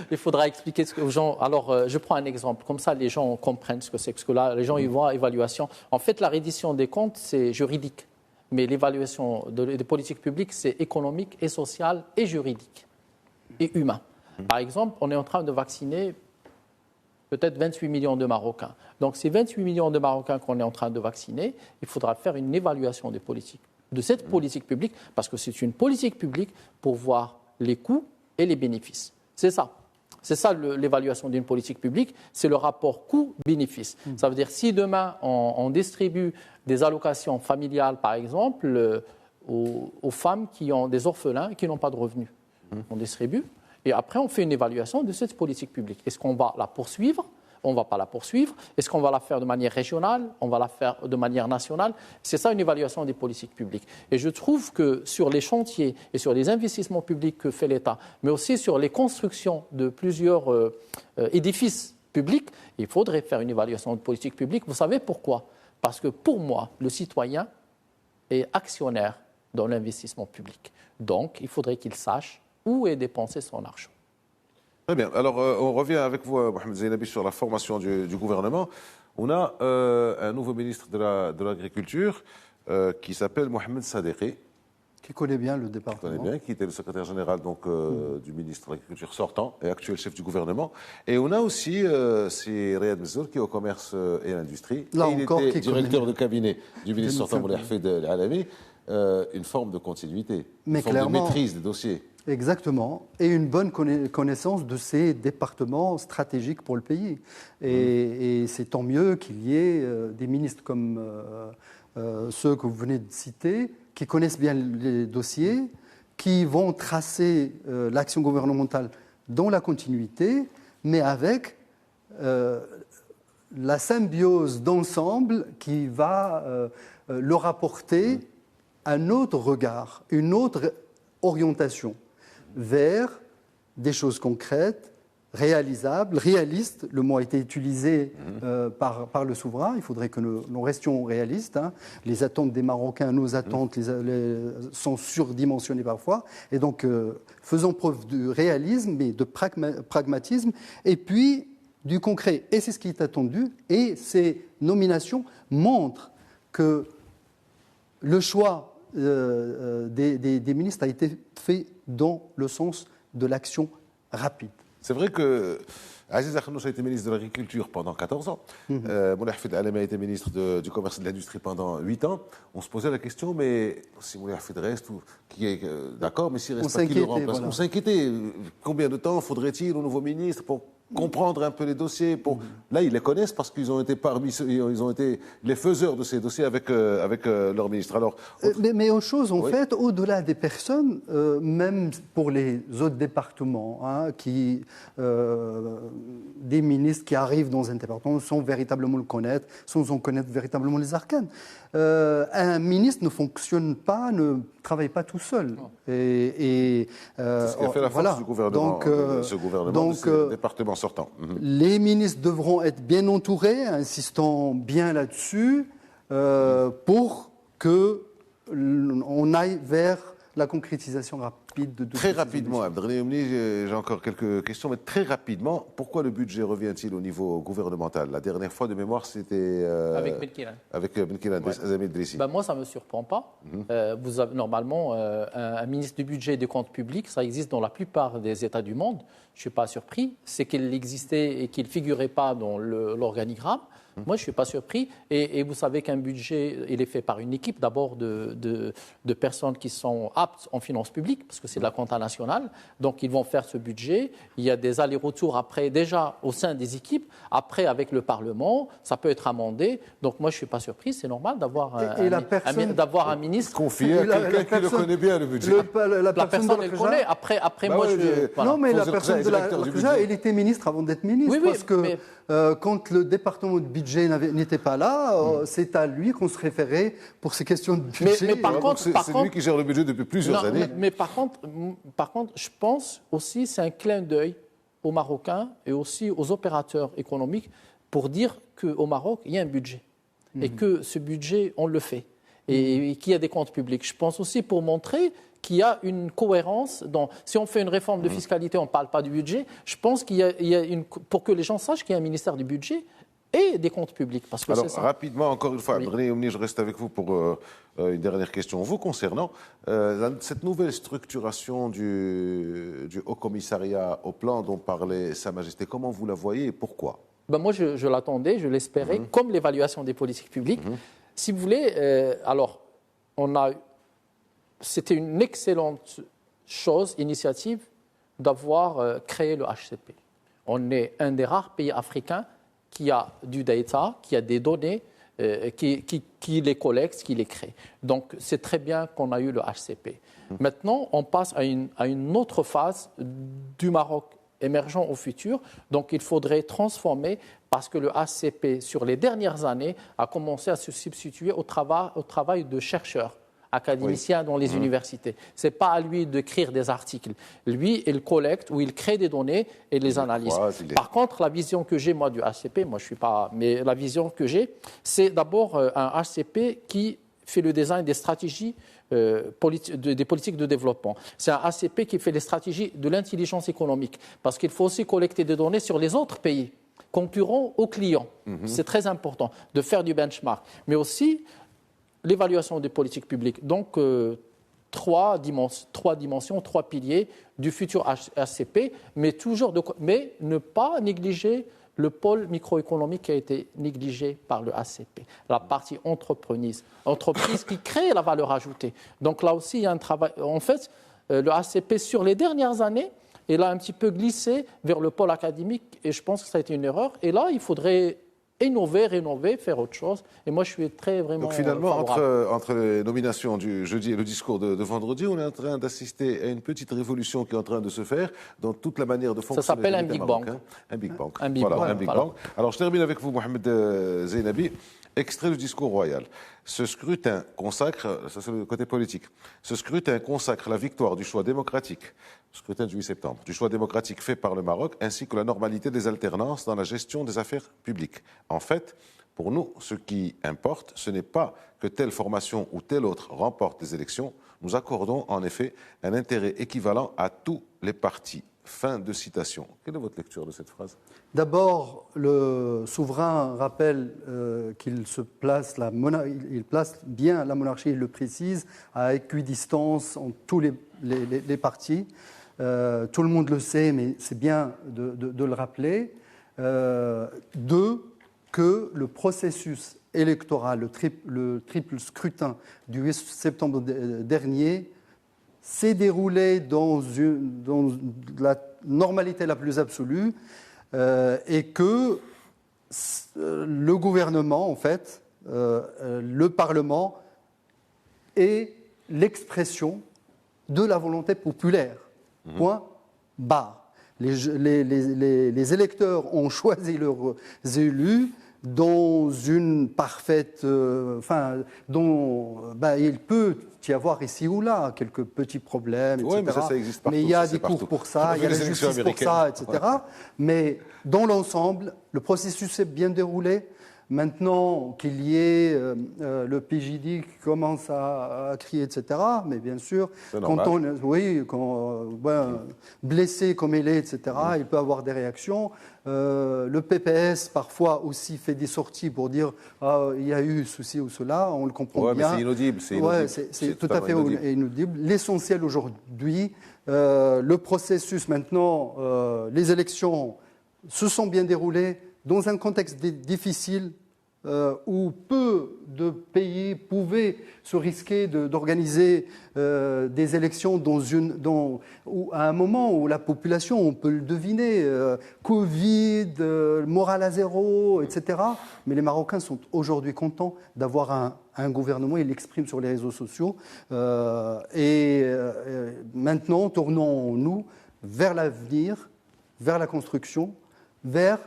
Il faudra expliquer ce que aux gens. Alors, je prends un exemple. Comme ça, les gens comprennent ce que c'est. Parce que là, les gens, ils voient évaluation. En fait, la reddition des comptes, c'est juridique. Mais l'évaluation des politiques publiques, c'est économique et social et juridique et humain. Par exemple, on est en train de vacciner peut-être 28 millions de Marocains. Donc, ces 28 millions de Marocains qu'on est en train de vacciner, il faudra faire une évaluation des politiques, de cette politique publique, parce que c'est une politique publique pour voir les coûts et les bénéfices. C'est ça. C'est ça l'évaluation d'une politique publique, c'est le rapport coût-bénéfice. Ça veut dire si demain on distribue des allocations familiales, par exemple, aux femmes qui ont des orphelins et qui n'ont pas de revenus. On distribue. Et après, on fait une évaluation de cette politique publique. Est-ce qu'on va la poursuivre? On ne va pas la poursuivre. Est-ce qu'on va la faire de manière régionale? On va la faire de manière nationale? C'est ça une évaluation des politiques publiques. Et je trouve que sur les chantiers et sur les investissements publics que fait l'État, mais aussi sur les constructions de plusieurs édifices publics, il faudrait faire une évaluation de politique publique. Vous savez pourquoi? Parce que pour moi, le citoyen est actionnaire dans l'investissement public. Donc, il faudrait qu'il sache où est dépensé son argent. Très bien. Alors, on revient avec vous, Mohamed Zainabi, sur la formation du gouvernement. On a un nouveau ministre de l'Agriculture qui s'appelle Mohamed Sadeghi. Qui connaît bien le département. Qui connaît bien, qui était le secrétaire général donc, du ministre de l'Agriculture sortant et actuel chef du gouvernement. Et on a aussi c'est Riyad Mezzour qui est au commerce et à l'industrie. Là et encore, il était directeur de cabinet du ministre sortant, Moulay Hafid El Alami. Une forme de continuité, une forme de maîtrise des dossiers. Exactement, et une bonne connaissance de ces départements stratégiques pour le pays. Et c'est tant mieux qu'il y ait des ministres comme ceux que vous venez de citer, qui connaissent bien les dossiers, qui vont tracer l'action gouvernementale dans la continuité, mais avec la symbiose d'ensemble qui va leur apporter un autre regard, une autre orientation vers des choses concrètes, réalisables, réalistes. Le mot a été utilisé par le souverain. Il faudrait que nous restions réalistes. Les attentes des Marocains, nos attentes sont surdimensionnées parfois. Et donc, faisons preuve de réalisme, mais de pragmatisme, et puis du concret. Et c'est ce qui est attendu. Et ces nominations montrent que le choix des ministres a été fait dans le sens de l'action rapide. C'est vrai que Aziz Akhnouch a été ministre de l'Agriculture pendant 14 ans. Moulay Hafid Alem a été ministre du Commerce et de l'Industrie pendant 8 ans. On se posait la question, mais si Moulay Hafid reste, d'accord, mais s'il reste pas, qui le remplace? Voilà. On s'inquiétait. Combien de temps faudrait-il au nouveau ministre pour comprendre un peu les dossiers. Là, ils les connaissent parce qu'ils ont été ils ont été les faiseurs de ces dossiers avec leur ministre. Alors, mais autre chose, en fait, au-delà des personnes, même pour les autres départements, des ministres qui arrivent dans un département sans véritablement le connaître, sans en connaître véritablement les arcanes. Un ministre ne fonctionne pas, ne travaille pas tout seul. C'est ce qui a fait la force du gouvernement, ce gouvernement, de ce département sortant. Les ministres devront être bien entourés, insistant bien là-dessus, pour qu'on aille vers la concrétisation rapide de Très rapidement, Abdelghani Oumni, j'ai encore quelques questions, mais très rapidement, pourquoi le budget revient-il au niveau gouvernemental? La dernière fois, de mémoire, c'était... avec Benkilan. Avec Benkilan, Azami Drissi. Moi, ça ne me surprend pas. Vous avez normalement un ministre du budget et des comptes publics, ça existe dans la plupart des États du monde. Je ne suis pas surpris. C'est qu'il existait et qu'il ne figurait pas dans l'organigramme. Moi, je ne suis pas surpris. Et vous savez qu'un budget, il est fait par une équipe, d'abord de personnes qui sont aptes en finances publiques, parce que c'est de la compta nationale. Donc, ils vont faire ce budget. Il y a des allers-retours après, déjà au sein des équipes, après avec le Parlement. Ça peut être amendé. Donc, moi, je ne suis pas surpris. C'est normal d'avoir un ministre... Confié à quelqu'un qui le connaît bien, le budget. La personne, elle connaît. Après moi, voilà. Non, mais la personne de la elle était ministre avant d'être ministre. Oui, parce que quand le département de budget n'était pas là, c'est à lui qu'on se référait pour ces questions de budget. Mais par contre, c'est lui qui gère le budget depuis plusieurs années. Mais par contre, je pense aussi c'est un clin d'œil aux Marocains et aussi aux opérateurs économiques pour dire qu'au Maroc, il y a un budget et que ce budget, on le fait et qu'il y a des comptes publics. Je pense aussi pour montrer qu'il y a une cohérence. Si on fait une réforme de fiscalité, on ne parle pas du budget. Je pense qu'il y a pour que les gens sachent qu'il y a un ministère du budget et des comptes publics. Parce que alors, rapidement, encore une fois, Abdelghani Oumni, je reste avec vous pour une dernière question. Vous concernant, cette nouvelle structuration du Haut Commissariat au plan dont parlait Sa Majesté, comment vous la voyez et pourquoi? Moi, je l'attendais, je l'espérais, comme l'évaluation des politiques publiques. Si vous voulez, alors, c'était une excellente initiative d'avoir créé le HCP. On est un des rares pays africains qui a du data, qui a des données, qui les collecte, qui les crée. Donc, c'est très bien qu'on a eu le HCP. Maintenant, on passe à une autre phase du Maroc émergent au futur. Donc, il faudrait transformer parce que le HCP, sur les dernières années, a commencé à se substituer au travail de chercheurs académicien dans les universités. Ce n'est pas à lui d'écrire des articles. Lui, il collecte ou il crée des données et les analyse. Par contre, la vision que j'ai, moi, du HCP, moi, je ne suis pas... Mais la vision que j'ai, c'est d'abord un HCP qui fait le design des stratégies des politiques de développement. C'est un HCP qui fait les stratégies de l'intelligence économique. Parce qu'il faut aussi collecter des données sur les autres pays concurrents aux clients. C'est très important de faire du benchmark. Mais aussi l'évaluation des politiques publiques. Donc, trois dimensions, trois piliers du futur HCP, mais ne pas négliger le pôle microéconomique qui a été négligé par le HCP, la partie entreprise qui crée la valeur ajoutée. Donc là aussi, il y a un travail. En fait, le HCP, sur les dernières années, il a un petit peu glissé vers le pôle académique et je pense que ça a été une erreur. Et là, il faudrait rénover, faire autre chose. Et moi, je suis vraiment... Donc finalement, entre les nominations du jeudi et le discours de vendredi, on est en train d'assister à une petite révolution qui est en train de se faire dans toute la manière de fonctionner. Ça s'appelle un Big Bang. Un Big Bang. Un Big Bang. Alors, je termine avec vous, Mohamed Zeinabi. Extrait du discours royal. Ce scrutin consacre, ça c'est le côté politique, ce scrutin consacre la victoire du choix démocratique, le scrutin du 8 septembre, du choix démocratique fait par le Maroc, ainsi que la normalité des alternances dans la gestion des affaires publiques. En fait, pour nous, ce qui importe, ce n'est pas que telle formation ou telle autre remporte des élections. Nous accordons en effet un intérêt équivalent à tous les partis. Fin de citation. Quelle est votre lecture de cette phrase? D'abord, le souverain rappelle qu'il place bien la monarchie, il le précise, à équidistance en tous les partis. tout le monde le sait, mais c'est bien de le rappeler. 2, que le processus électoral, le triple scrutin du 8 septembre dernier s'est déroulé dans la normalité la plus absolue et que le gouvernement, en fait, le Parlement est l'expression de la volonté populaire. Point barre. Les électeurs ont choisi leurs élus dans une parfaite... il peut y avoir ici ou là quelques petits problèmes, etc. Oui, mais ça existe partout. Mais il y a des cours pour ça, il y a la justice pour ça, etc. Ouais. Mais dans l'ensemble, le processus s'est bien déroulé. Maintenant qu'il y ait le PJD qui commence à crier, etc., mais bien sûr, blessé comme il est, etc., il peut avoir des réactions. Le PPS, parfois, aussi fait des sorties pour dire il y a eu ceci ou cela, on le comprend bien. Mais c'est inaudible. C'est tout à fait inaudible. L'essentiel aujourd'hui, le processus maintenant, les élections se sont bien déroulées, dans un contexte difficile où peu de pays pouvaient se risquer d'organiser des élections à un moment où la population, on peut le deviner, Covid, morale à zéro, etc. Mais les Marocains sont aujourd'hui contents d'avoir un gouvernement, ils l'expriment sur les réseaux sociaux. Maintenant, tournons-nous vers l'avenir, vers la construction, vers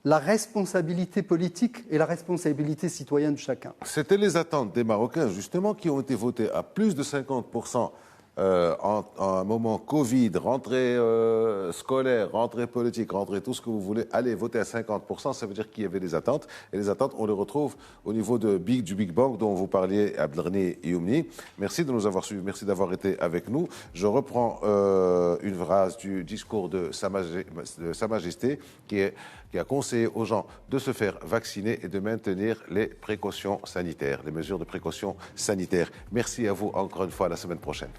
la responsabilité politique et la responsabilité citoyenne de chacun. C'était les attentes des Marocains, justement, qui ont été votées à plus de 50% en un moment Covid, rentrée scolaire, rentrée politique, rentrée tout ce que vous voulez. Allez, voter à 50%, ça veut dire qu'il y avait des attentes. Et les attentes, on les retrouve au niveau du Big Bang dont vous parliez, Abdelghani Youmni. Merci de nous avoir suivis, merci d'avoir été avec nous. Je reprends une phrase du discours de Sa Majesté qui a conseillé aux gens de se faire vacciner et de maintenir les précautions sanitaires, les mesures de précaution sanitaire. Merci à vous encore une fois, à la semaine prochaine.